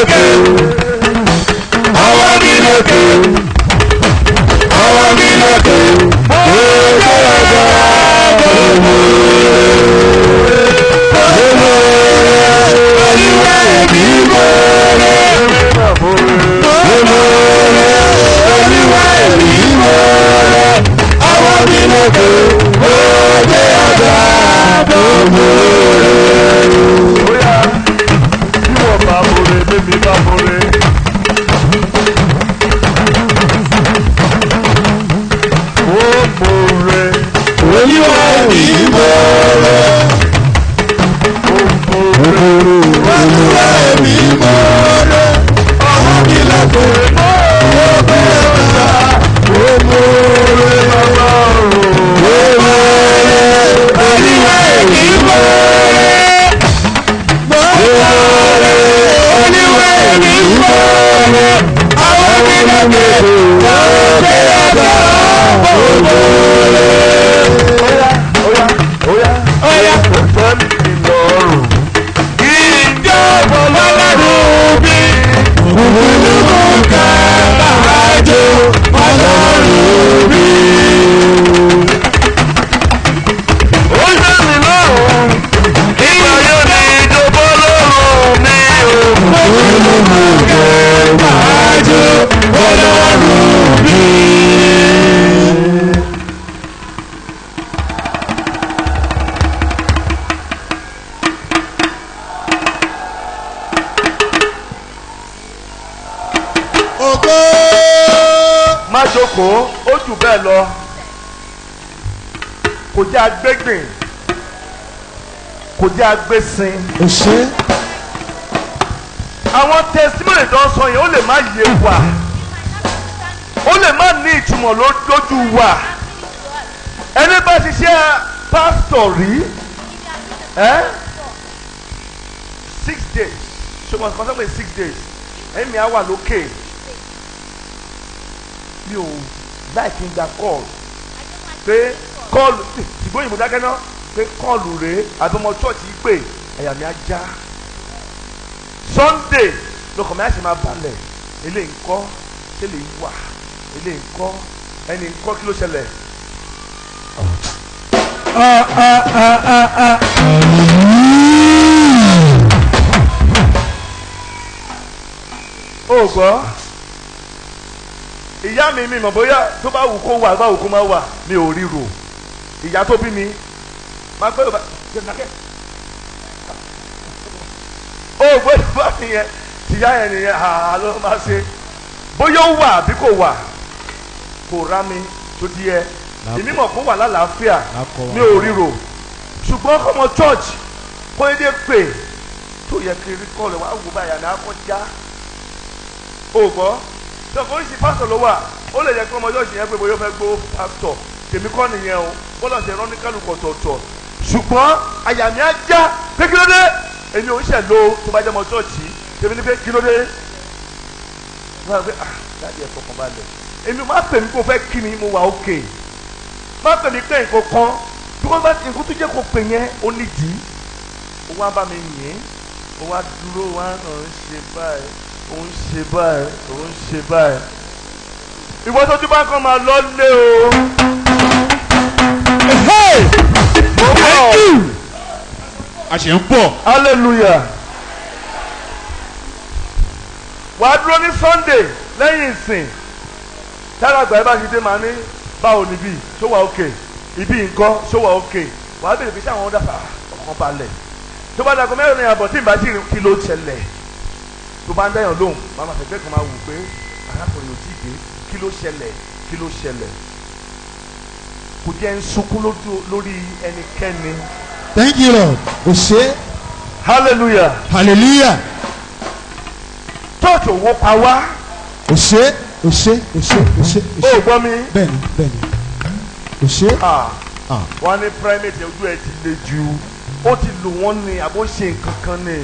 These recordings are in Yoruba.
lókè. Ọwọ́ mi lókè. Ọwọ́ mi lókè. Gbogbo ọ̀dọ́ gbogbo. Olúwa èmi mọ̀ rẹ̀. Olúwa èmi mọ̀ rẹ̀. Ọwọ́ mi lókè. Gbogbo ọ̀dọ́ gbogbo. Bóyá bí wọ́n bá bore bébí bá bore. Ó bore. Olúwa èmi mọ̀ rẹ̀. Olúwa èmi mọ̀ rẹ̀. Ọwọ́ mi lókè. Gbogbo ọ̀dọ́ gbogbo. Olúwa èmi mọ̀ rẹ̀. Olúwa èmi mọ̀ rẹ̀. Ọwọ́ mi lókè. Gbogbo ọ̀dọ́ gbogbo. Óyá kò fẹ́ mi lọ́rùn. Ìjọba ọlọ́run bí òun ká bàjọ́ ọlọ́run bí. Ó yẹ mi lọ́rùn. Ìgbà yóò ní ìjọba ọlọ́run mi o. Òun ká bàjọ́ ọlọ́run bí. Ògo. Má jókòó, ó jù bẹ́ẹ̀ lọ. Kò jẹ́ agbégbìn. Kò jẹ́ agbésin. Ó ṣe. Àwọn testimony tó ń sọ yẹn ó lè má yé wa. Ó lè má ní ìtumọ̀ lójú wa. Ẹni bá ṣiṣẹ́ pásítọ̀ rí. 6 days. Ṣùgbọ́n kan sọ pé 6 days. Ẹ̀mí á wà lókè. Mi ò láì kí n gba kọ́ọ̀lù. Pé kọ́ọ̀lù ìgbó òyìnbó dákẹ́ náà. Pé kọ́ọ̀lù rèé àbí ọmọ chọ́ọ̀chì yìí pé àyà mi á já. Sunday lọkàn mi á ṣe máa balẹ̀. Eléyìí ńkọ́, eléyìí wà, eléyìí ńkọ́, ẹni ńkọ́ kí ló ṣẹlẹ̀? Ó gbọ́ ìyá mi mọ̀ bóyá tó bá wù kó wà bá wù kó má wà mi ò ríro ìyá tó bí mi máa gbé yorùbá jẹnìkẹ́ ó gbé yorùbá mi yẹn tìyá yẹn nìyẹn àá ló máa ṣe bóyá ó wà àbí kò wà kò rá mi tó di ẹ èmi mọ̀ kó wà lálàáfíà mi ò ríro ṣùgbọ́n kọ́mọ church kó yé dé pè tó yẹ kiri kọ́ lè wá wò báyà ní akọ́já ó gbọ́ sọ̀kò oríṣi pásítọ̀ ló wà ó lè yẹ kí ọmọ yóò ṣe yẹn pé bóyá ó fẹ́ gbó pásítọ̀ tèmi kọ́ nìyẹn o bọ́lá ṣe rán ní kálukú ọ̀tọ̀ọ̀tọ̀ ṣùgbọ́n àyà mi á já pé kí ló dé èmi ò ń ṣẹ̀ lo tó bá jẹ́ ọmọ ṣọ́ọ̀ṣì tèmi ní pé kí ló dé wọ́n á gbé dáàdi ẹ̀ fọkàn balẹ̀ èmi má pè mí kó fẹ́ kí mi mo wà òkè má pè mí pé nǹkan kan bí wọ́n bá nǹkan tó jẹ́ kó pè yẹn ó nídìí ó wá bá mi yìn ó wá dúró wá ń ṣe báyìí òun ṣe báyìí òun ṣe báyìí ìwọ tójú bá kàn máa lọ lé o. a ṣe ń bọ̀. hallelujah. wàá dúró ní sunday lẹ́yìn ìsìn tára àgbà ẹ bá ṣe dé màá ní báwo níbí ṣó wà òkè ibi nǹkan ṣó wà òkè wàá bèrè pé ṣé àwọn ọ̀dà ọkàn balẹ̀ tó bá dàgbọ́ mẹ́rin ní àbọ̀ tí ìbá tí kí ló ṣẹlẹ̀ tó bá ń dáyàn lóhùn màmá fẹ̀fẹ́ kan máa wù pé arákùnrin ò tíì dé kí ló ṣẹlẹ̀ kí ló ṣẹlẹ̀ kò jẹ́ ń sunkún lórí ẹnikẹ́ni. thank you lord o ṣe. hallelujah. hallelujah. church owó pa wá. o ṣe o ṣe o ṣe o ṣe. ó gbọ́ mi. bẹ́ẹ̀ni bẹ́ẹ̀ni o ṣe. wọ́n ní primate ojú ẹ̀ ti le jù ó ti lù wọ́n ní àbó ṣe nǹkan kan ní.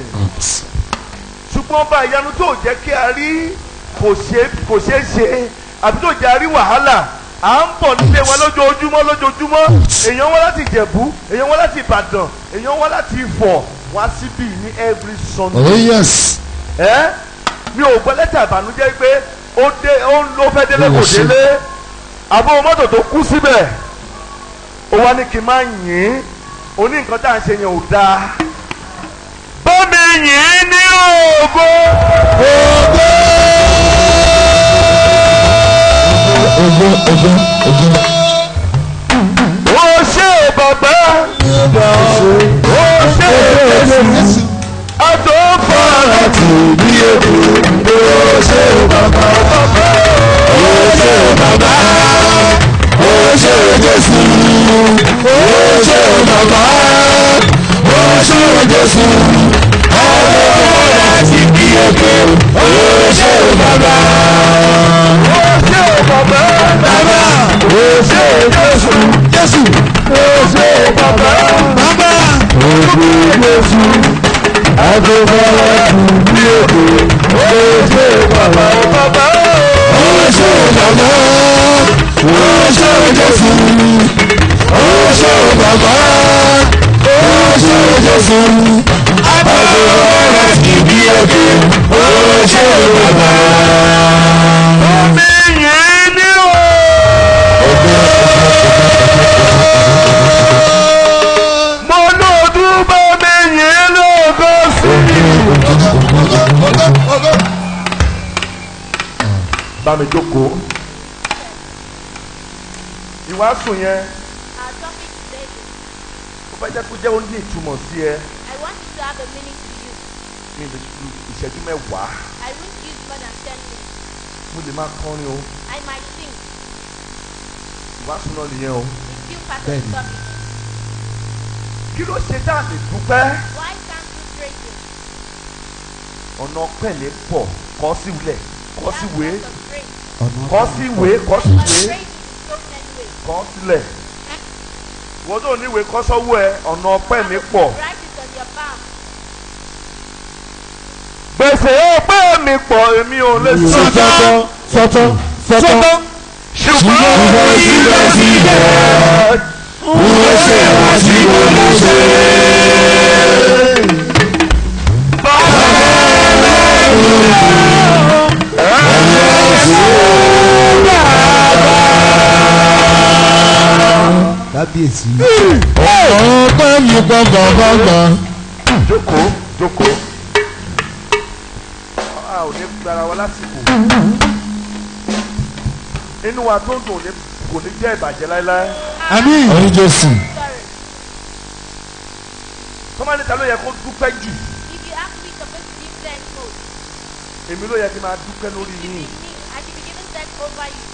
ṣùgbọ́n bá ìyanu tó jẹ́ kí a rí kò ṣeé ṣe àbí tó jẹ́ a rí wàhálà à ń bọ̀ nílé wa lójoojúmọ́ èèyàn wá láti Ìjẹ̀bú èèyàn wá láti Ìbàdàn èèyàn wá láti Ifọ̀ wá síbí ní every Sunday. oh yes. mi ò gbọ́ lẹ́tà ìbànújẹ́ pé ó ló fẹ́ délé kò délé àbọ̀ mọ́tò tó kú síbẹ̀ ó wá ní kí n máa yìn ó ní nǹkan tá à ń ṣe yẹn ò dáa bọ́mi yìn ní ògo. Ó ṣé bàbá ó ṣé Jésù àtọ́fàrà tì bí èdè ó ṣé bàbá ó ṣé bàbá ó ṣé Jésù ó ṣé bàbá ó ṣé Jésù àtọ́fàrà tì bí èdè ó ṣé bàbá ó ṣé bàbá ó ṣé Jésù ó ṣé bàbá ó ṣé Jésù àtọ́fàrà tì bí èdè ó ṣé bàbá ó ṣé bàbá ó ṣé Jésù ó ṣé bàbá ó ṣé Jésù àtọ́fàrà tì bí èdè ó ṣé bàbá. Omi yẹn ni o. Mo lòdù bá mi yẹn lóko sí i. Bá mi jókòó. Ìwàásù yẹn. Our topic today is, Ó fẹ́ jẹ́ kó jẹ́ ó ní ìtumọ̀ sí ẹ. I want it to have a meaning to you. Ní ìṣẹ́jú mẹ́wàá. I won't use more than 10 minutes. Mo lè máa kọrin o. I might sing. Ìwàásù náà nìyẹn o. It's still part of the topic. Kí ló ṣe tá a lè dúpẹ́? Why can't we praise Him? Ọ̀nà pẹ̀lẹ́ pọ̀ kọ́ sí ilẹ̀ kọ́ sí ìwé That's lots of praise. kọ́ sí ìwé kọ́ sí But ìwé praise is so many ways. kọ́ sílẹ̀. Wọ́n tó ní ìwé kọ́ sọ́wọ́ ẹ ọ̀nà ọpẹ́ mi pọ̀. Write it on your palm. Gbèsè ọpẹ́ mi pọ̀ èmi ò lè sọ́tọ̀ ṣùgbọ́n síbẹ̀síbẹ̀ wọ́n ṣe wá sí olóṣè. Kábíyèsí. Ọ̀pẹ́ mi pọ̀ gbọ̀ngbọ̀ngbọ̀. Jókòó jókòó. A ò ní gbára wa lásìkò. Inú wa tó ń dùn kò ní jẹ́ ìbàjẹ́ láéláé. Àmín. Orí Jésù. Sorry. Tọ́mọ́ni ta ló yẹ kó dúpẹ́ jù? If you ask me supposed to give thanks most, Èmi ló yẹ kí n máa dúpẹ́ lórí it should be yín. me. I should be giving thanks over you.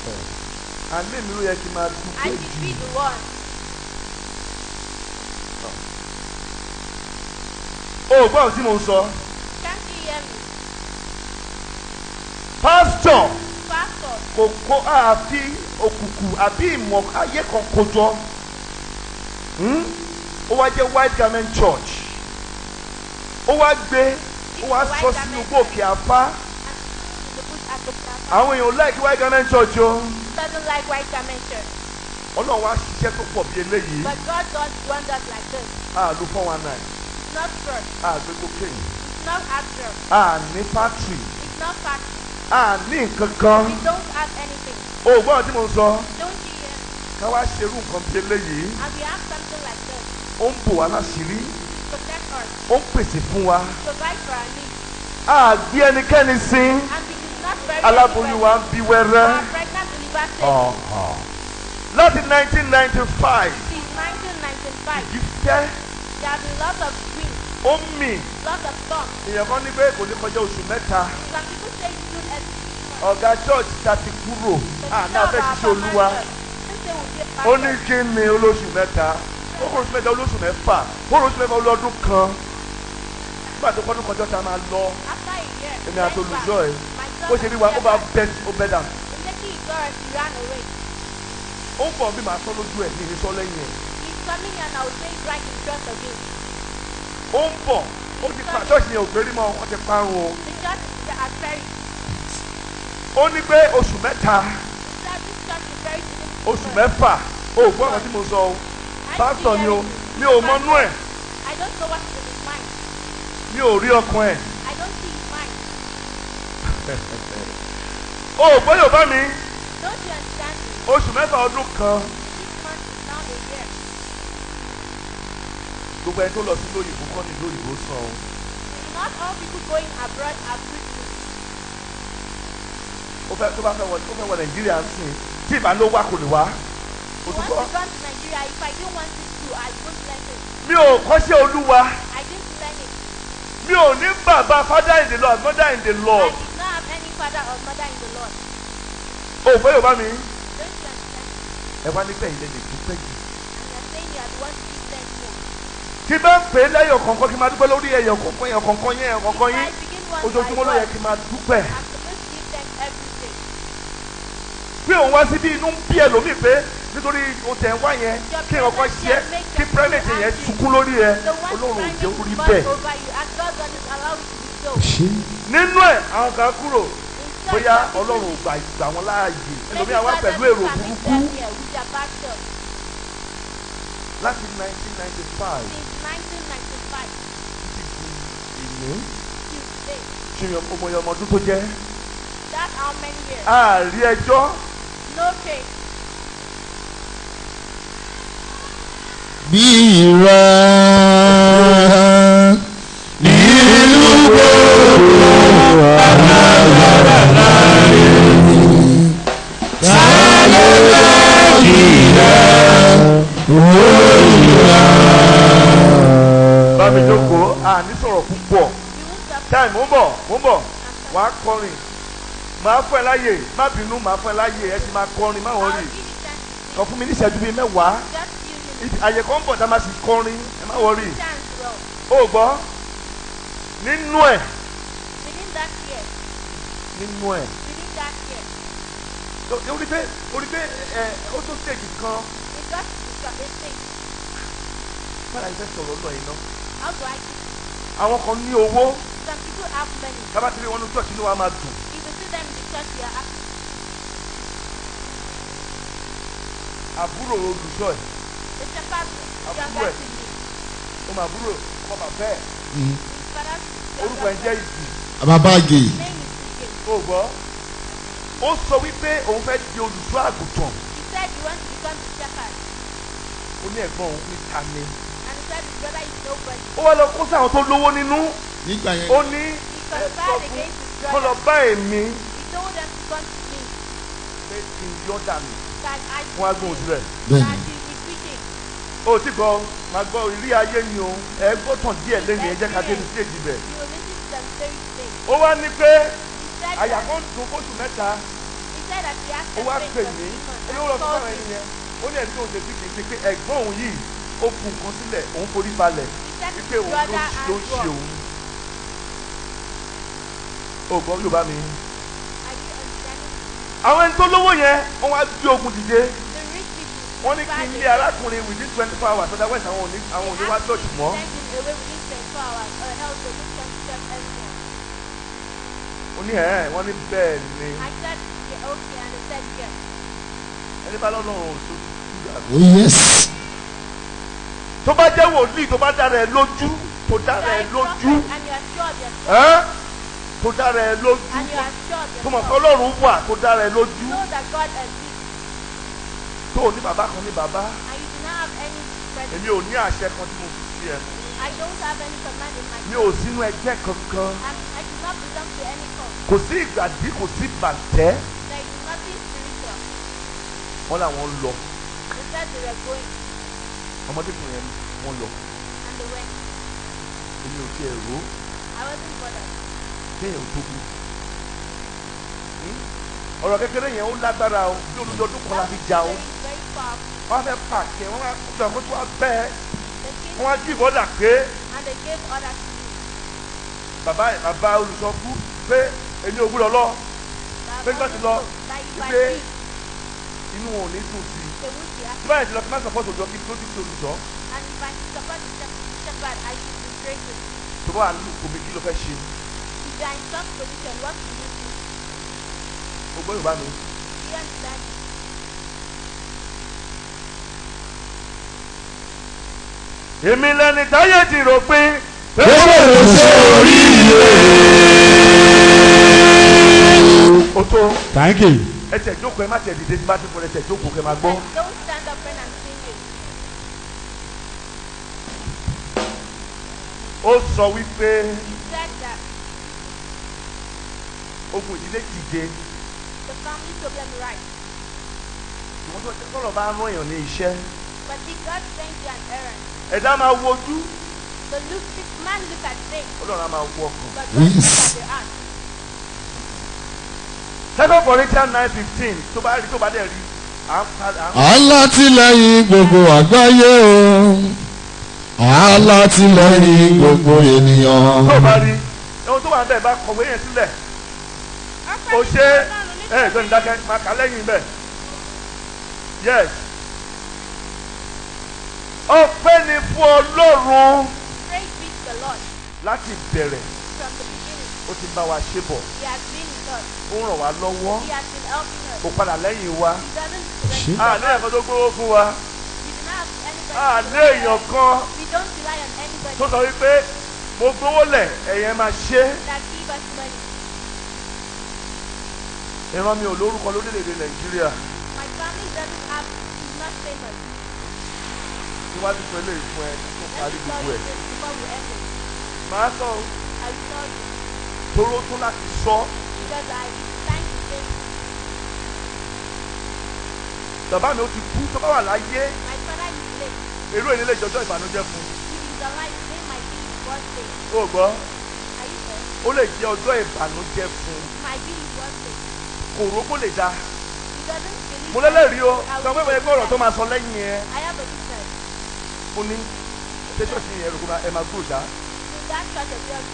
Àní èmi ló yẹ kí n máa I dúpẹ́ should jù. be the one. O gbọ́ tí mo ń sọ. Can't you hear me? Pásítọ̀ Pastor, kò kó àfi òkùnkùn àbí ìmọ̀ ayé kan kójọ. Ó wá jẹ́ White Garment Church. Ó wá gbé ó wá sọ sínú gbòkè àfá. in the bush at the platform. Àwọn èèyàn like White Garment Church o. Doesn't like white garment church. Ọlọ́run wá ṣiṣẹ́ tó pọ̀ bí eléyìí. But God does wonders like this. Àlù 419. It's not fraud. Àgbégbó kéyìn. It's not absurd. Àní factory. It's not factory. Àní nǹkan kan. We don't have anything. O gbọ́dọ̀ tí mo ń sọ. Don't you hear? Ká wá ṣerú nǹkan bí eléyìí. And we have something like this. Ó ń bò wá láṣìírí. Protect us. Ó ń pèsè fún wa. Provide for our needs. Àgbé ẹnikẹ́ni sí. And we do not bury Aláboyún wa ń bí wẹ́rẹ́. our pregnant believers say Láti 1995. since 1995 Ìjì fẹ́. there have been lots of winds, Ó mì. lots of storms. Èèyàn kan ní pé kò ní kọjá oṣù mẹ́ta. Some people say it's soon as Ọ̀gá church ta ti kúrò. Àná fẹ́ ṣiṣẹ́ Olúwa. Ó ní kí ni olóṣù mẹ́ta. Ó kò oṣù mẹ́ta olóṣù mẹ́fà. Ó rò oṣù mẹ́fà olóṣù kan. Nígbà tó kọ́dún kọjọ́ ta máa lọ. after a year. Èmi àti olùjọ́ ẹ̀. Ó ṣe rí wa ó bá bẹ́ ó bẹ́ dà. Immediately he saw us, he ran away. Ó ń bọ̀ bí màá sọ lójú ẹ̀ ní ìrísọ́ lẹ́yìn ẹ̀. He's coming and I will say it right in front of him. Ó ń bọ̀. Ó ti pa church yẹn ò gbérí mọ́ wọ́n ti parun o. The church is at very. Ó ní pé oṣù mẹ́ta. He said this church is very significant. Oṣù mẹ́fà. O ò gbọ́ ọ̀kan tí mo sọ o. Pásítọ̀ ni o. Mi ò mọnú ẹ̀. I don't know what is in his mind. Mi ò rí ọkàn ẹ̀. I don't see his mind. o gbọ́ Yorùbá mi Don't you understand me? oṣù mẹ́fà ọdún kan 6 months is now a year. gbogbo ẹni tó lọ sí lóyìnbó kọ́ ni lóyìnbó sàn o. Not all people going abroad are good too. ó fẹ́ tó bá fẹ́ wọ Nàìjíríà ń sìn tí ìbá ló wá kò lè wá. You want to come to Nigeria? If I don't want it to, I won't let it. mi ò kọ́ṣẹ́ Olúwa I didn't learn it. mi ò ní bàbá father in the Lord mother in the I Lord. did not have any father or mother in the Lord. o gbọ́ Yorùbá mi Don't you understand? ẹ wá nígbà yìí lẹ́yìn tó pẹ́ jù. And you're saying you are the one to give thanks for. kí bá ń pè é lẹ́yọ̀ kọ̀ọ̀kan kí n máa dúpẹ́ lórí ẹ̀yọ̀ kọ̀ọ̀kan yẹn kọ̀ọ̀kan yẹn If kọ̀ọ̀kan I yín begin one ojoojúmọ́ ló by yẹ one, kí n máa dúpẹ́. I'm supposed to give thanks every day. pé òun wá síbí inú ń bí ẹlòmíì pé nítorí o tẹ̀ ń wá yẹn kí ọkọ ṣe é kí pírẹ́mìtì yẹn sunkún lórí ẹ The one Ọlọ́run ò jẹ́ orí trying bẹ́ẹ̀. to over you, and God does not allow it to be so. nínú ẹ̀ àwọn kan kúrò Instead, bóyá some people Ọlọ́run ò gbà wọ́n láàyè maybe ẹlòmíì God àwa doesn't pẹ̀lú èrò permit burúkú them here with their bad thoughts. láti 1995 Since 1995 ìní till today, ṣe ọmọye ọmọ ọdún tó jẹ́ that's how many years. àárí ẹjọ́ No case. bí ìrà nínú gbogbo alágbára láyé sálẹ̀ láti rẹ̀ òyìnbá. bá mi jókòó àní sọ̀rọ̀ púpọ̀ You won't stop. táì mò ń bọ̀ wà á kọrin màá fún ẹ láyè má bínú màá fún ẹ láyè ẹ ti máa kọrin má wọ́n I'll rì give you chance to sing. kàn fún mi ní ìṣẹ́jú bíi mẹ́wàá Just few minutes. àyè kan bọ̀ tá a máa sì kọrin ẹ má wọ́n rì Chance well. ó gbọ́ nínú ẹ̀ Within that year. nínú ẹ̀ Within that year. orí pé ẹ ó tó stage kan It got to a stage. fúnra ìfẹ́ sọ̀rọ̀ lọ iná How do I keep it? àwọn kan ní owó Some people have money. tábà tí wọn ní church inú wa máa dùn If you see them in the church, they are happy. àbúrò olùṣọ́ ẹ̀ The shepherd, Àbúrò younger ẹ̀. sibling. ó máa àbúrò ọmọ bàbá ẹ̀ His father's orúkọ ẹ̀ younger jẹ́ sibling. ìdì bàbá gè His name is Ike. ó gbọ́ ó sọ wípé òun fẹ́ di olùṣọ́ àgùntàn He said he wants to become the shepherd. ó ní ẹ̀gbọ́n òun ní ta ni And he said his brother is nobody. ó wá lọ kó sí àwọn tó lówó nínú nígbà yẹn ó ní He ẹ sọ conspired fún against his kó lọ brother. bá èmi He told them to come to me. pé kí n yọ dànù That I wọn á gbóhùn sílẹ̀. bẹ́ẹ̀ that ni he be preaching. ó ti gbọ́ máa gbọ́ ìrí ayé ni o ẹ gbọ́ tàn díẹ̀ lẹ́yìn ẹ jẹ́ ká dé ní stage bẹ̀. You will listen to them very today. ó wá ní pé He said àyà that, kan dùn oṣù mẹ́ta he said that he has ó wá separate pè from mí demons ó ní and ó lọ fún called àwọn ẹni him. yẹn ó ní ẹni tó ń ṣe sí kì í ṣe pé ẹ̀gbọ́n òun yìí ó fún nǹkan sílẹ̀ òun forí balẹ̀ He said his wípé òun ló brother ń has ṣe God. òun. ó gbọ́ Yorùbá mi. Are you understanding? àwọn ẹni tó lówó yẹn wọ́n wá gbé ogun dìde The rich people. wọ́n ní kí n lé arákùnrin within 24 hours otherwise àwọn ò ní wá church mọ́. Send him away within 24 hours or else they will send him anymore. ó ní wọ́n ní bẹ́ẹ̀ ni I said, yeah, okay, and they said yes. ẹni bá lọ́nà òun tó dúdà. oh yes tó bá jẹ́ wòlíì tó bá dára ẹ lójú tó dára ẹ lójú And you are sure of yourself. tó dára ẹ lójú And you are sure of tó mọ̀ pé yourself. Ọlọ́run wà tó dára ẹ lójú Know that God exists tó ò ní bàbá kan ní bàbá and you do not have any presence. èmi ò ní àṣẹ kan tí mo fi sí ẹnu I don't have any command in my mi ò sínú ẹgbẹ́ kankan I do not belong to any cult. kò sí ìgbàdí kò sí bàtẹ́ There is nothing spiritual. wọ́n làwọn lọ They said they were going ọmọdékùnrin yẹn wọ́n lọ and they went. èmi ò tiẹ̀ rò ó I wasn't bothered. kéèyàn tó kú ọ̀rọ̀ kékeré yẹn ó lágbára o bí olùdọ́dún kan la fi jà o It is very powerful. wọ́n á fẹ́ pàṣẹ wọ́n á gbà kó tó wá bẹ́ẹ̀ They came wọ́n á jí ìbọ́dà pé and they gave orders to me. bàbá olùsọ̀kú pé èmi ò gbúdọ̀ lọ That pé nígbà tí lọ that if I wípé leave, inú wọn ò ní dùn sí i they won't be happy. tí báyìí ti lọ kí n má sọpọ́tò òjò kí n tó ti fi olùsọ And if I support the shepherd, I should be grateful. tó bá wà ní omi kí ló fẹ́ ṣe If they are in some position, what do you do? o gbọ́ Yorùbá mi. Do you understand? èmi lẹni táyé ti rò pé ó bẹ̀rẹ̀ sí oríire. Thank you. ẹ tẹ̀ jókòó ẹ má tẹ̀ dìde tí bá ti kọ́ ẹ tẹ̀ jókòó kẹ́ máa gbọ́. Don't stand up and sing it. ó sọ wípé He said that ogun ìdílé dìde. the family problem right. ìwọ́n tó tọ́lọ̀ bá rán èèyàn ní iṣẹ́. But if God sends you an errand, ẹ̀dá máa wojú. the man look at things, Ọlọ́run á máa wọ ọkàn. but God look at the heart. 2 Corinthians 9:15 tó bá rí tó bá dẹ̀ rí Alátìlẹ́yìn gbogbo àgbáyé o. Alátìlẹ́yìn gbogbo ènìyàn. tó bá rí ohun tó wà ń bẹ̀ bá kọ̀wé yẹn sílẹ̀. o ṣe gbẹ̀mí dákẹ́ máa kà lẹ́yìn bẹ́ẹ̀. Yes. Ọpẹ́ ni fún Ọlọ́run Praise be to the Lord láti bẹ̀rẹ̀ from the beginning. ó ti bá wa ṣe bọ̀. He has been with us. Ó ràn wá lọ́wọ́. He has been helping us. Kò padà lẹ́yìn wa. He doesn't. Ní ẹ̀kọ́ tó gbówó fún wa. We do not have anybody. Ní èèyàn kan We don't rely on anybody tó sọ wípé mo gbówó lẹ̀ ẹ̀yẹn máa ṣe. that give us money. Ìran mi ò lórúkọ lórílẹ̀‐èdè Nàìjíríà. My family doesn't have, is not famous. Níwájú pé lè fún ẹ tó Let parí me tell gbogbo you ẹ̀. this before we end it. Màá sọ I will tell you toró tó láti sọ. because it's time to say Bàbá mi ó ti kú tó bá wà láyé. my father is late. Èrú èyí lè jọjọ́ ìbànújẹ́ fún. If he's alive, today might be his birthday. Ó gbọ́. Are you there? Ó lè jẹ́ ọjọ́ ìbànújẹ́ fún. It might be his birthday. Kò rò kó lè da. He doesn't believe. Mo lẹ́lẹ́rìí o. I Sọ pé will bóyá ọ̀rọ̀ tó máa sọ lẹ́yìn ẹ. I have a business. Ó ní tẹ́sọ̀tì yẹn rò kó ẹ máa gbòó dá. So that's such a girl.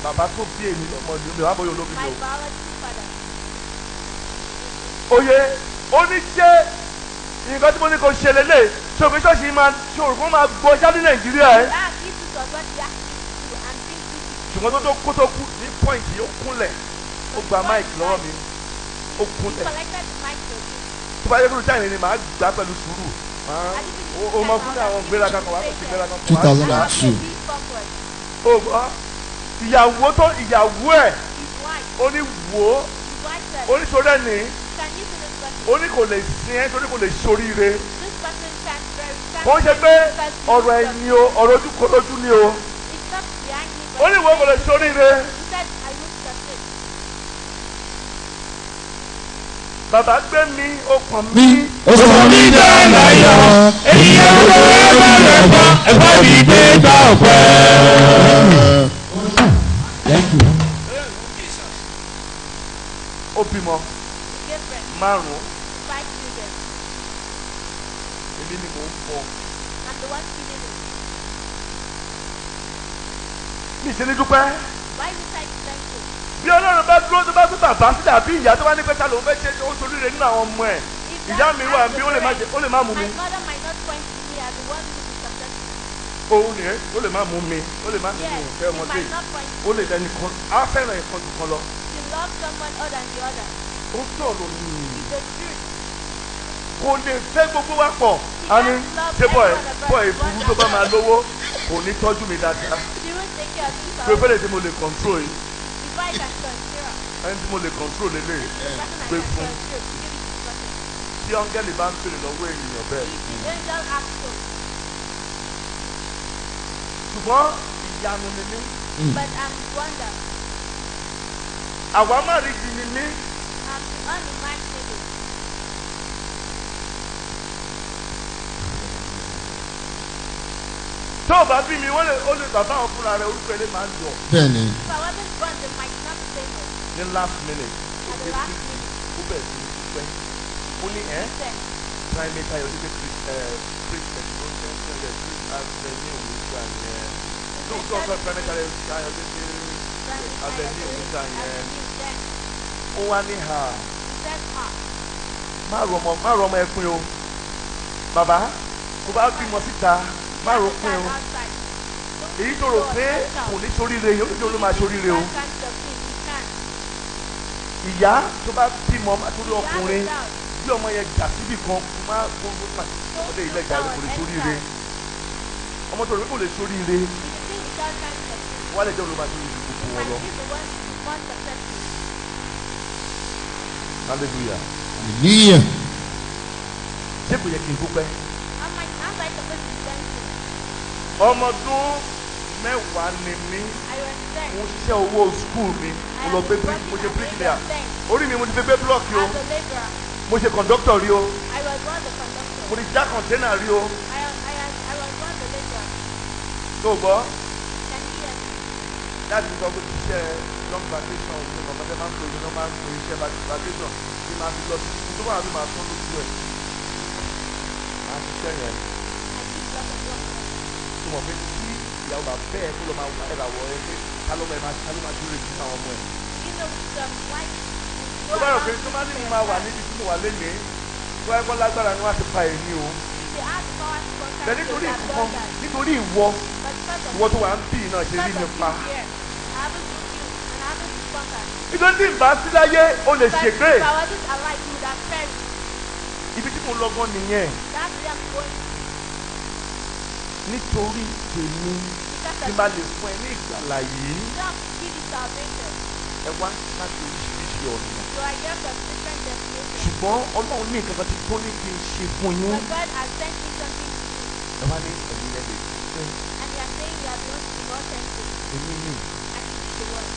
Bàbá tó bí èmi lọ́mọ ni mi ò wá bóyá olóbi My mi o. biological father. Oyè ó ní jẹ́ nǹkan tí mo ní kò ṣe lélẹ̀ ṣòfin ṣọ́ọ̀ṣì máa ṣòro kó máa gbọ́ ṣáà ní Nàìjíríà ẹ̀. That if it was what he asked me to do and things to do. Ṣùgbọ́n tó kó tó kú ní pọ́ìntì ó kúnlẹ̀ ó gba máìkì lọ́wọ́ mi ó He kúnlẹ̀. collected the mic to me. Tó bá yẹ kó táyìn ni màá gbà pẹ̀lú sùúrù. O mọ fún àwọn gbéraga kan wá kó ti gbéraga kan wá. 2002. O gbọ́ ìyàwó ẹ̀ His wife. ó ní wò ó His wife said, ó ní sórí ẹ̀ ní can you see this person? ó ní kò lè sin ẹ́ torí kò lè ṣoríire. This person stands very stand. Kò ń ṣe pé ọ̀rọ̀ ẹ̀yìn o ọ̀rọ̀ ojú kò lójú ni o. It's not behind me. Ó ní ìwọ kò lè ṣoríire. He said, I will succeed. Bàbá gbé mi ó pọ̀n Bí mí. o sọ mí dá láyọ̀, ènìyàn ló bá rẹ̀ bọ́, ẹ̀fọ́ mi gbé gbà ọ̀pẹ́. Thank you. Ó bímọ He gave birth márùn-ún to 5 children. èmi ni mò ń fọ. I'm the one feeding him. Mi ṣe ní dúpẹ́. Why did I thank you? Bí Ọlọ́run bá dúró tó bá tún bàbá sílẹ̀ àbí ìyá tó bá ní pé ta lòun fẹ́ ṣe ó ṣoríire nínú àwọn ọmọ ẹ̀. Ìyá mi wà bí ó lè má mú mi. My mother might not point to me as the one who is successful. Òun nìyẹn ó lè má mú mi ó lè má mú mi Yes, ìfẹ́ she ọmọdé might not point ó lè dẹni kan á fẹ́ràn ìkan jù kan lọ. She loves someone other than the other. Ó sọ̀rọ̀ ní It's the truth. kò lè fẹ́ gbogbo wa pọ̀. A ní ṣé bọ̀ ìfúrú tó bá máa lówó kò ní tọ́jú mi dáadáa. She won't take care of you. Pé fẹ́lẹ̀ tí mo lè control yìí If I can consider ẹni tí mo lè control lélẹ̀ the person I gbé can fún. control, give it to the person. Tí ọ́ngẹ́lì bá ń pèrè lọ́wọ́ ènìyàn bẹ́ẹ̀. If the angel asks so, Ṣùgbọ́n ìyanu ni mí. but I'm wonder. Àwa má rí di ni mí. I'm unimaginable. Tó o bá bí mi ó lè bàbá àwọn fúnra rẹ̀ orúkọ ilé máa ń jọ. Bẹ́ẹ̀ni. If I wasn't born, they might not say no. Ní last minute ó At gbé the last sí minute, ó bẹ̀rẹ̀ sí ní dúpẹ́. Ó ní ẹ́ said, primate ayọ̀ níbi christian tó ń tẹ́lẹ̀ christian ní òwúgbà yẹn. Lóòótọ́ ọ̀sán primate ayọ̀ níbi abẹ ní òwúgbà yẹn. Ó wá ní ha má rọ ọmọ ẹkùn o. Bàbá kò bá bímọ síta má rọ pin o. Èyí tó rò pé kò ní ṣoríire yóò ní kí ló máa ṣoríire o. Ìyá tó bá bímọ torí ọkùnrin bí ọmọ yẹn jà síbì kan má gbogbo ọmọdé ilé ìjà rẹ kò lè ṣoríire. Ọmọ tó rò pé kò lè ṣoríire wà lè jẹ́ olùmọ̀ àti gbogbo wọn lọ. hallelujah. Hallelujah. Ṣé kò yẹ kí n dúpẹ́? Am I supposed to be thankful? Ọmọ ọdún mẹ́wàá ni mí. I was there. Mo ṣiṣẹ́ owó skul mi. Mo lọ gbé bíríkì, mo ṣe bíríkì lẹ́yà. Orí mi mo ti fi gbé blọọkì o. As a laborer, Mo ṣe kọ̀ǹdọ́kítọ̀ rí o. I was one of the conductors. Mo ti já kọ̀ǹténà rí o. I was one of the laborers. Tó o gbọ́? Can you hear me? Láti sọ pé iṣẹ́ long vacation ní ọmọdé máa ń pè ní máa ń pè iṣẹ́ vacation tí máa fi lọ sí tó bá wà ní máa tún lójú ẹ̀. Máa ṣiṣẹ́ yẹn. I did lots of work. Tó mọ̀ pé kí ìyàwó bá bẹ́ẹ̀ kó lọ máa wá ẹ̀rà wọ̀ ẹ́ pé ká ló máa dúró èjì àwọn ọmọ ẹ̀. You know, wife. Tó bá rò pé tó máa ní mo máa wà níbi tí mo wà lénìí tó wáyé kọ́ lágbára ni wọ́n á ti pa èmi o. If they had the power to contact Bẹ́ẹ̀ you, nítorí they have ìkan done that. nítorí ìwọ But because of ìwọ tó wà ń bì náà ṣe rí mi pa. here, I haven't been you and I haven't been contact. Nítorí tí ìbá sí láyé o lè But ṣègbè. if I wasn't alive, you would have perished. Ibi tí mo lọ gan nìyẹn. That's where I'm going to. Nítorí tèmi Because tí of bá lè fún ẹ ní ìgbàlà yìí God give you salvation. ẹ wá láti oríṣiríṣi ọ̀nà. You are here from different destinations. Ṣùgbọ́n Ọlọ́run ní nǹkan kan tí tó ní kí n ṣe fún yín. But God has sent me something to you. Ẹ wá ní ẹ̀mí ẹ lè fẹ́ And you are saying you are going to be more thankful. èmi ní And you is the one.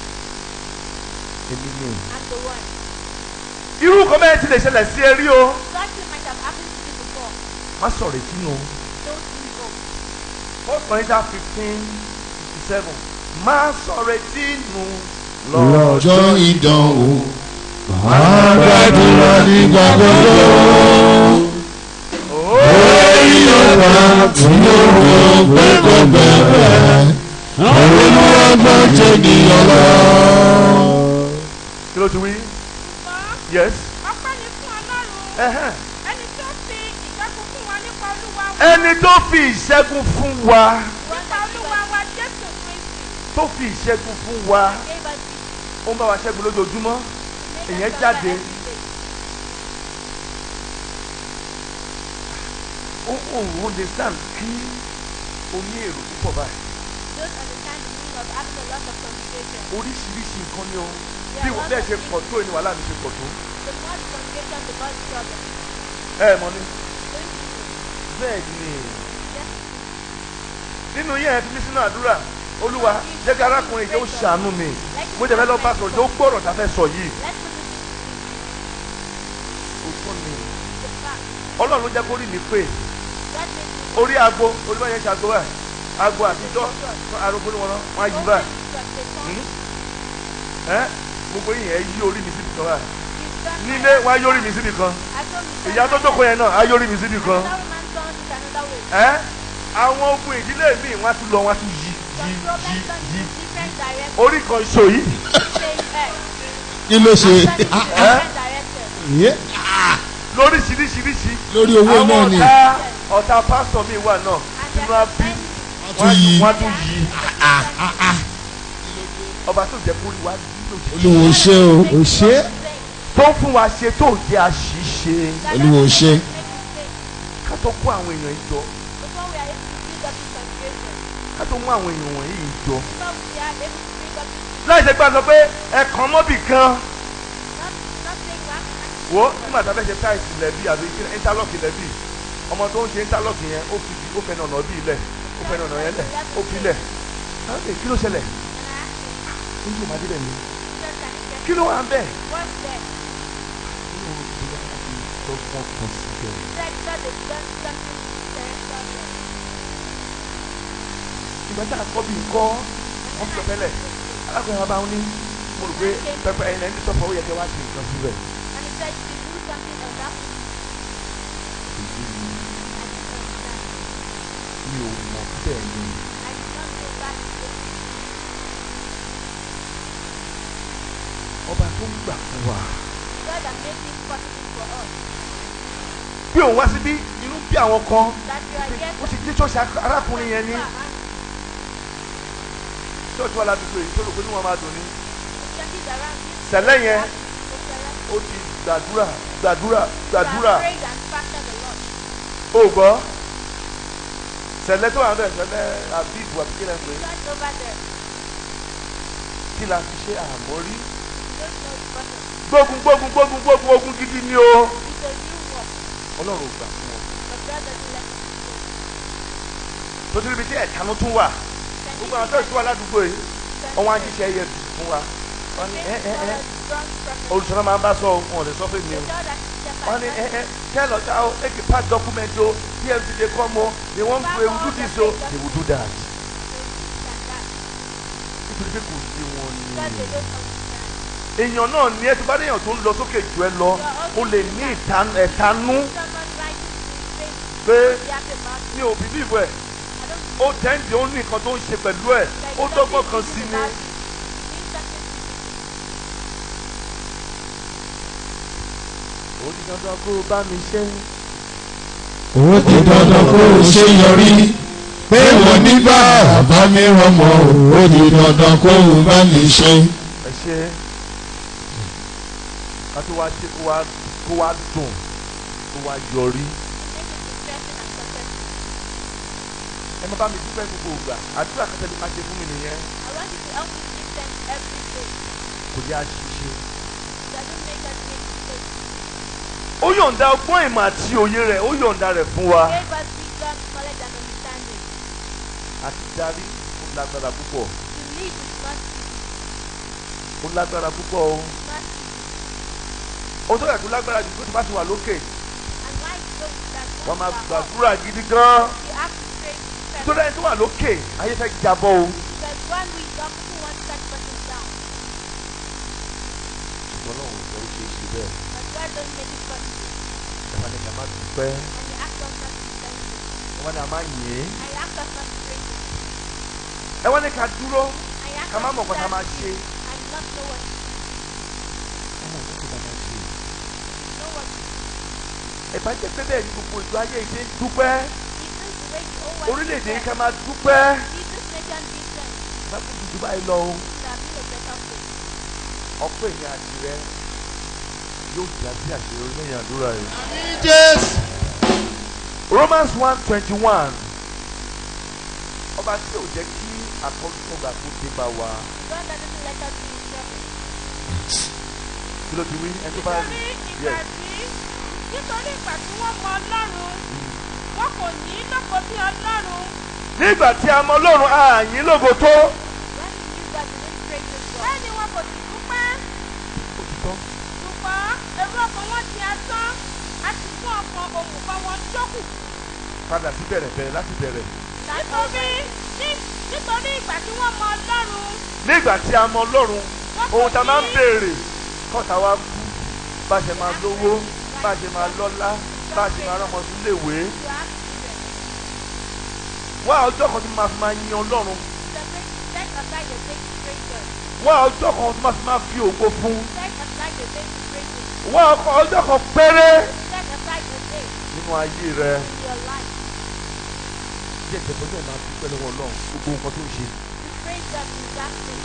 èmi ní. I'm the one. Irú nǹkan bẹ́ẹ̀ ti lè ṣẹlẹ̀ sí ẹ rí o. Such thing might have happened to you before. Má sọ̀rọ̀ ìtinú. Don't lose hope. 1 Corinthians 15:57. Má sọ̀rọ̀ ìtinú Lọ́jọ́ ìdánwò, máa gbàdúrà nígbà gbogbo. Orí ọ̀rọ̀ tí ó rò pé kò bẹ̀rẹ̀, àwọn olùwàgbọ́ jẹ́ nìyàn lọ. Kí ló ti wí? Ṣùgbọ́n Yes. ọpẹ́ ni fún Ọlọ́run. Ẹhẹ́n. Ẹni tó fi ìṣẹ́gun fún wa nípa Olúwa wa. Ẹni tó fi ìṣẹ́gun fún wa. Nípa Olúwa wa Jésù Kristi. Tó fi ìṣẹ́gun fún wa. Gave us this. Ó ń bá wa ṣẹ́gun lójoojúmọ́. Made Ìyẹn us jáde. every day. Ó understand kí o ní èrò púpọ̀ báyìí. Don't understand the meaning of having a lot of congregation. Oríṣiríṣi nǹkan ni o. Bí wọ́n bẹ́ẹ̀ ṣe pọ̀ tó ni wàhálà mi ṣe pọ̀ tó. The more the congregation, the more the problem. Ẹ mọ̀ ni. Don't you know? Bẹ́ẹ̀ ni. Yes. Nínú yẹn ẹ fi mí sínú àdúrà. Olúwa jẹ́ kí arákùnrin yìí ó ṣàánú mi. Mo jẹ́ fẹ́ lọ bá sọ̀rọ̀ tó gbọ́rọ̀ tá a fẹ́ sọ yìí. Let's put it Òótọ́ ni. in the fact. Ọlọ́run ló jẹ́ kó rí mi pé God made me orí aago olúwa yẹn ṣàgó báyìí. Aago àtijọ́ arúgbó ni wọ́n á yí báyìí. Gbogbo yìí yẹn yí orí mi síbi kan báyìí. Nílé wọ́n á yí orí mi síbi kan. Ìyá tó jókòó yẹn náà á yí orí mi síbi kan. Àwọn ogun ìdílé mi wọ́n á tún lọ wọ́n á tún yí. Orí kan ṣò yìí. Kí ló ṣe? Lóríṣiríṣiríṣi. Lórí owó náà ni. Àwọn ọ̀tá pásítọ̀ mi wà náà. Inú á bí. Wọ́n á tún yí. Ọba tó jẹ́ kó wá nílò. Olúwo ṣe o, ò ṣe. Tó fún wa ṣe tó jẹ́ àṣìṣe. Olúwo ṣe. Ká tó kó àwọn èèyàn ìjọ. Ká tó mú àwọn èèyàn wọ̀nyí ìjọ. Láì ṣe gbà sọ pé ẹ̀kan mọ́bì kan. Wo nígbà tá a fẹ́ ṣe táìsì lẹ́bí àbí íńtálọ́ọ̀kì lẹ́bí. Ọmọ tó ń ṣe íńtálọ́ọ̀kì yẹn ó fẹ́ nànà bí ilẹ̀. Ó fẹ́ nànà yẹn lẹ̀. Ó fi lẹ̀. Kí ló ṣẹlẹ̀? Ó yóò máa débẹ̀ ni. Kí ló wà ń bẹ̀? Ìgbà tí a kọ́ bí nǹkọ́ wọ́n fi ọ̀pẹ́lẹ̀ alákùnrin wa bá wọn ní mo rò pé pẹpẹ ẹ̀yìn ẹni sọ̀fọ̀ ó yẹ kẹ́ wá sí nǹkan síbẹ̀. Mi ò mọ̀ bẹ́ẹ̀ ni. Ọba tó ń gbà fún wa. Bí òun wá síbí inú bí àwọn kan ó ti dé ṣọ́ọ̀ṣì arákùnrin yẹn ní. Ṣọ́ọ̀ṣì wà ládùúgbò yìí tó rò pé ní wọ́n máa dùn ní. Sẹ̀lẹ̀ yẹn ó ti gbàdúrà. O gbọ́ sẹ̀lẹ̀ tó wà ń bẹ̀ sẹ̀lẹ̀ àbíbù àti kílẹ̀ pé kí la fi ṣe àmọ́rí gbógun ogun gidi ni o. It's a real war. Ọlọ́run ò gbà fún wọn. But God doesn't let us go. tó ti rí ibi tí ẹ̀tanú tún wà gbogbo àwọn tó ti wà ládùúgbò yìí wọ́n wá ń jíṣẹ́ ẹyẹ fún wa wọ́n ní olùsọ̀rọ̀ máa ń bá sọ wọn ò lè sọ fún mi o wọ́n ní tell us how make a part document o TFC dey come o they wan do this o they will do that. nítorí pé kò sí wọn ni èèyàn náà ní ẹ tó bá déèyàn tó ń lọ sókè jù ẹ lọ o lè ní ẹ̀tanú pé mi ò bìlíìfù ẹ̀ ó tẹ́ǹdì ó ní nǹkan tó ń ṣe pẹ̀lú ẹ̀ ó dọ́gbọ́n kan sí ni. ó di dandan kó o bá mi ṣe. ó di dandan kó o ṣe yọrí pé wọ́n nígbà bá mi rọmọ ó di dandan kó o bá mi ṣe. ẹ ṣe ká tó wá ṣe kó wá dùn kó wá yọrí. ẹ má bá mi dúpẹ́ gbogbo ògbà àdúrà kẹtẹ lè má ṣe fún mi nìyẹn. I want you to help me give thanks every day. kò yá ṣiṣẹ́. Doesn't make us make mistakes. ó yọ̀ǹda ọgbọ́n ìmọ̀ àti òye rẹ̀ ó yọ̀ǹda rẹ̀ fún wa. Gave us wisdom, knowledge and understanding. àti darí ó lágbára púpọ̀. To lead is not easy. ó lágbára púpọ̀ o. It's not easy. ohun tó yẹ kó lágbára jù tó ti bá ti wà lókè. And why is so that wọ́n máa gbàdúrà gidi gan. you have to pray to tó lẹ́yìn tó wà lókè ayé fẹ́ jábọ́ o. because one wisdom people want to touch person down. ṣùgbọ́n náà ò sọ ó ṣe é ṣe bẹ́ẹ̀. But God don't make it possible. ìjọba ní ká má dúpẹ́. And you ask us not to be thankful. ìjọba ní a má yìn ín. And you ask us not to praise Him. ẹ wọ́n ní ká dúró And you ask ká má us mọ̀ to nǹkan tá a máa thank ṣe. you and not know what to do. ọmọ nǹkan tó bá máa ṣe. Know what to do. ẹ̀bá jẹ́ pé bẹ́ẹ̀ ni gbogbo ìlú ayé ìṣe ń dúpẹ́. Is this the way you always orílẹ̀-èdè yìí do ká that? máa dúpẹ́. Is this nation different? bá kú jù báyìí lọ o. It have been a better place. ọpẹ́ ìyẹn àti rẹ yóò já sí àṣeyọrí lẹ́yìn àdúrà yìí. Jésù. Romans 1:21 ọba tí ò jẹ́ kí àkọlùkọgbà tó dé bá wa. God doesn't let us be in trouble. kí ló ti wí ẹni tó bá rí nítorí ìgbà tí wọ́n mọ Ọlọ́run wọn kò ní lógo bí Ọlọ́run. nígbà tí a mọ Ọlọ́run ààyìn lógo tó. When you use that, you don't praise His God. bẹ́ẹ̀ ni wọn kò sì dúpẹ́. òtítọ́ ṣùgbọ́n èrò ọkàn wọn di asán a sì fún ọkàn òmùgọ̀ wọn jókù. padà sí bẹ̀rẹ̀ láti bẹ̀rẹ̀. nítorí ìgbà tí wọ́n mọ Ọlọ́run. nígbà tí a mọ Ọlọ́run ohun tá a máa ń béèrè kọ́ta wa kú bá a ṣe máa lówó bá a ṣe máa lọ́lá bá a ṣe máa rán ọmọ sí iléèwé. You have to pray. wá ọjọ́ kan tí mo máa fi máa yin Ọlọ́run. Set aside the day to praise God. wá ọjọ́ kan tí mo máa fi máa fi ògo fún. Set aside the day to praise Him. wá ọjọ́ kan péré Set aside the day nínú ayé rẹ. in your life díẹ̀ tẹ̀sán náà máa dúpẹ́ lọ́wọ́ Ọlọ́run gbogbo nǹkan tó ń ṣe. to praise God in that day.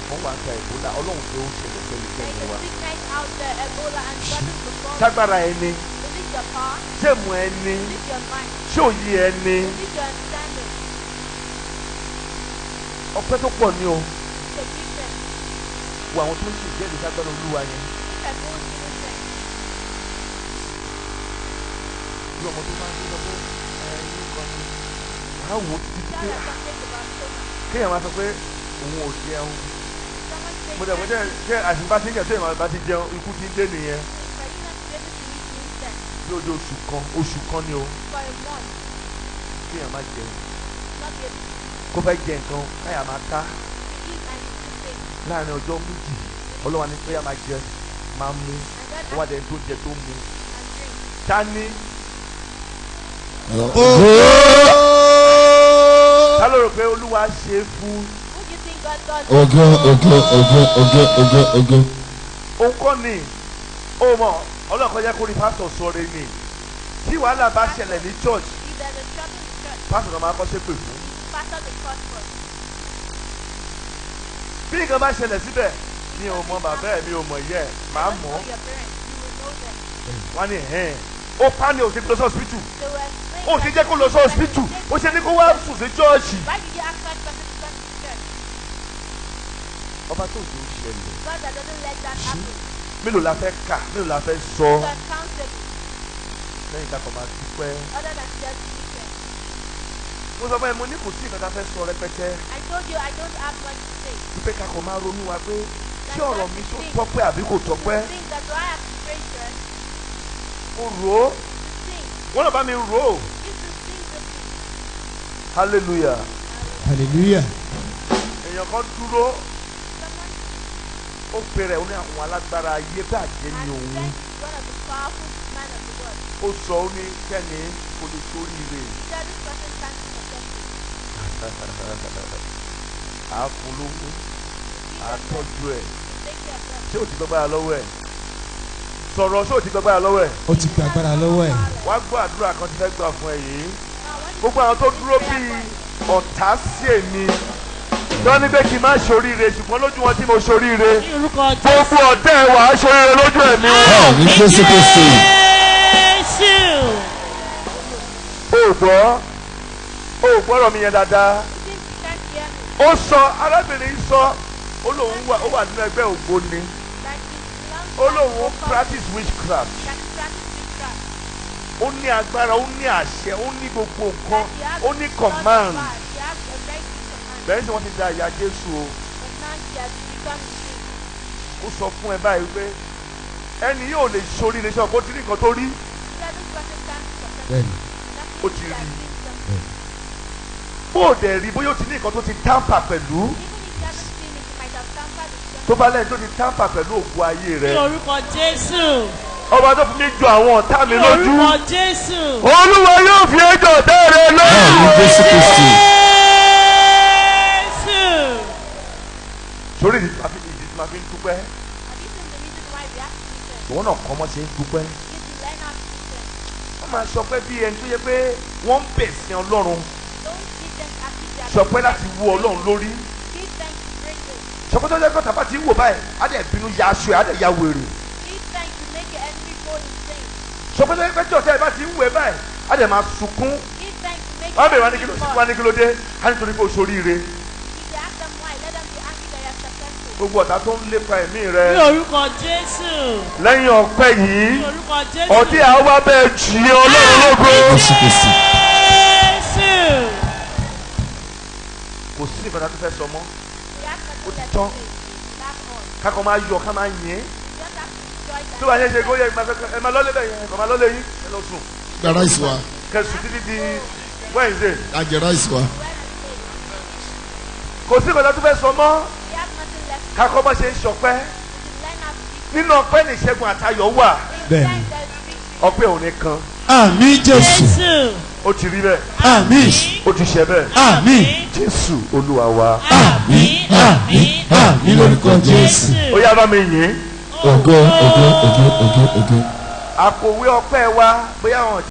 wọ́n wá ń ta Ebola Ọlọ́run tó ń ṣẹlẹ̀ pẹ̀lú There is ìṣẹ̀lẹ̀ wa. a sickness out there, Ebola, and God is performing. ságbára ẹni Is it your power? ṣé mu ẹni Is it your mind? ṣé òye ẹni Is it your understanding? ọpẹ́ tó pọ̀ ní o. It's a difference. wo àwọn tó ń ṣe ìjẹ́rìí ságbára Olúwa yẹn. Look at those innocent. bí ọmọ tó máa ń gbé lọ pé ẹ̀yin kan ni wàá wò ó títí Tell pé us something about stomach. kéèyàn máa sọ pé òun ò jẹun. Someone says mo dẹ̀ mo that jẹ́ àìsàn bá ti ń jẹ́ tó ìmọ̀ bá ti jẹun ikú ti ń dé nìyẹn. for you not to be able to eat instant bí ojú oṣù kan ni o for a month, kéèyàn má jẹun not be able to kó fẹ́ jẹ nǹkan káyà máa ká eat and still take. láàrin ọjọ́ méjì Ọlọ́wà ní pé a máa jẹ máa mú And ó God wá asks dẹ̀ tó jẹ tó mú. and drink. ta ni ta ló rò pé Olúwa ṣe é fún. Who do you think God does? Ògo. òun kọ́ ni ó mọ̀ Ọlọ́run kọjá kó rí pásítọ̀ sọ̀rọ̀ ni tí wàhálà bá ṣẹlẹ̀ ní church If there's a trouble in church, pásítọ̀ náà máa kọ́ ṣépè fún. pastor the court first. bí nǹkan bá ṣẹlẹ̀ síbẹ̀ mi ò mọ bàbá ẹ̀ mi ò mọ ìyá ẹ̀ máa Don't mọ̀ know your parents, you will know them. wọ́n ní ó pa ni ò ṣe lọ sí hospital They will explain ó ṣe that jẹ́ kó lọ sí hospital ó ṣe ní kó wá sùn sí chọ́ọ̀chì. why did you ask that person to come to church? ọba tó ti ń ṣẹlẹ̀. God that doesn't let that happen. Mélòó la fẹ́ kà, mélòó la fẹ́ sọ. You are countable. Lẹ́yìn ká kọ̀ máa dúpẹ́. Other than just speaking. Mo sọ fún ẹ, mo ní kò sí nǹkan tá a fẹ́ sọ rẹpẹtẹ. I told you I don't have much to say. Wípé ká kọ̀ máa ronú wa pé ṣé ọ̀rọ̀ mi tó tọ́pẹ́ àbí kò tọ́pẹ́. Think that do I have to praise God? Mo rò ó. Sing. Wọ́n náà bá mi rò ó. You should sing the sing. Hallelujah. Hallelujah. Èèyàn kan dúró. Someone Ó pèrè ó ní àwọn alágbára ayé bàjẹ́ ní and òun. thank one of the powerful men of the world. Ó sọ ó ní kẹ́ni kò lè sórí ire. He said this person can't be successful. À á fún lówó, à á tọ́jú ẹ̀. Take care of them. Ṣé ò ti gbàgbára lọ́wọ́ ẹ̀? Sọ̀rọ̀ ṣé ò ti gbàgbára lọ́wọ́ ẹ̀? Ó ti gba agbára lọ́wọ́ ẹ̀. Wá gbọ́ àdúrà kan tí fẹ́ gbà fún ẹ yìí. Now, when you Gbogbo àwọn tó dúró bíi ọ̀tá sí èmi. Tọ́ ní pé kí n má ṣoríire ṣùgbọ́n lójú wọn tí mo ṣoríire. Ní orúkọ Gbogbo ọ̀tẹ̀ ẹ̀ wà á ṣoríire lójú ẹ̀mí wọn. Ní Jésù Kristi. Jésù. O gbọ́ ọ̀rọ̀ mi yẹn dáadáa. think you can't hear me, Ó sọ arábìnrin sọ ó lóun wà nínú ẹgbẹ́ ògbóni. like it belongs Ó to lóun the practice witchcraft. that you practice witchcraft. Ó ní agbára, ó ní àṣẹ, ó ní gbogbo nǹkan, That he has ó ní a command. lot of power. He has a very big command. Bẹ́ẹ̀ ni wọ́n ti da ìyá Jésù o. But now he has become the king. Ó sọ fún ẹ báyìí pé ẹni yóò lè ṣoríire ṣe ọ̀pọ̀ tí ní nǹkan tó rí. He said this person can't be successful. Bẹ́ẹ̀ni. That Ó means ti he has rí. seen something. Bó o dẹ̀ rí bóyá ó ti ní nǹkan tó ti tamper pẹ̀lú. Even if you haven't seen it, you might have tampered with Tó something. bá lẹ́yìn tó ti tamper pẹ̀lú ògo ayé Ní rẹ̀. orúkọ Jésù. Ọba tó fi mí ju àwọn ọ̀tá mi Ní lójú. orúkọ Jésù. Olúwa yóò fi ẹjọ́ ọ̀tá rẹ̀ Ní lójú. Jésù Kristi. Jésù. Sórí ìdí tí màá fi ń dúpẹ́. And this is the reason why we have to listen. Òun náà kọ́ mọ́ ṣe ń dúpẹ́. You need to learn how to listen. Wọ́n máa sọ pé bí ẹni tó yẹ pé wọ́n ń bẹ̀ sí Ọlọ́run. Don't give them as if they are Sọ pé láti wú Ọlọ́run lórí. Give thanks to praise it. Sọ pé tó yẹ kó tàbá ti ń wò báyìí, á dẹ̀ bínú ya aṣọ ẹ̀, á dẹ̀ ya wèrè. Give thanks to make your enemy go insane. Sọ pé tó yẹ pé tí ọ̀tá ẹ̀ bá ti ń wò ẹ́ báyìí, á dẹ̀ máa sunkún. Give thanks to make Wọ́n á bẹ̀rẹ̀ your wá ní kí ló enemy wá fall. ní kí ló dé, á nítorí pé o ṣoríire. If you ask them why, let them be angry that you are successful. Gbogbo ọ̀tá tó ń lépa ẹ̀mí Ní rẹ orúkọ Jésù. lẹ́yìn ọpẹ́ yìí, Ní orúkọ Jésù. ọtí àwa bẹ́ẹ̀ jì í Ọlọ́run lógo. Jésù Kristi. Jésù. Kò sí ìfọ̀dà tó fẹ́ sọ mọ́. We ask them to let Tán. them say. That's all. Kákan máa yọ ká máa yìn. You just have to enjoy that. Tó bá yẹ ṣe kó yẹ ẹ máa lọ́lé bẹ́ẹ̀ yẹn, ẹ máa lọ́lé yín, ẹ lọ sùn. Gba ráìsì wa. Kẹ̀sùn títí di Wednesday. Ajẹ ráìsì wa. Kò sí ìfọ̀dà tó fẹ́ sọ mọ́. We have nothing left to Kákan máa ṣe ń ṣọpẹ́. learn how to give. Nínú ọpẹ́ ní ìṣẹ́gun àtayọ̀ wà. Bẹ́ẹ̀ni. Thanks there's victory. Ọpẹ́ ò ní kan. Àmín Jésù. Jésù. Ó ti rí bẹ́ẹ̀. Àmín. Ó ti ṣe bẹ́ẹ̀. Àmín. Jésù Olúwa wa. Àmín. Àmín. Àmín lórúkọ Jésù. Ó yá bá mi yìn. Ògo, ògo, ògo, ògo, ògo. Àpòwé ọpẹ́ wa bóyá wọn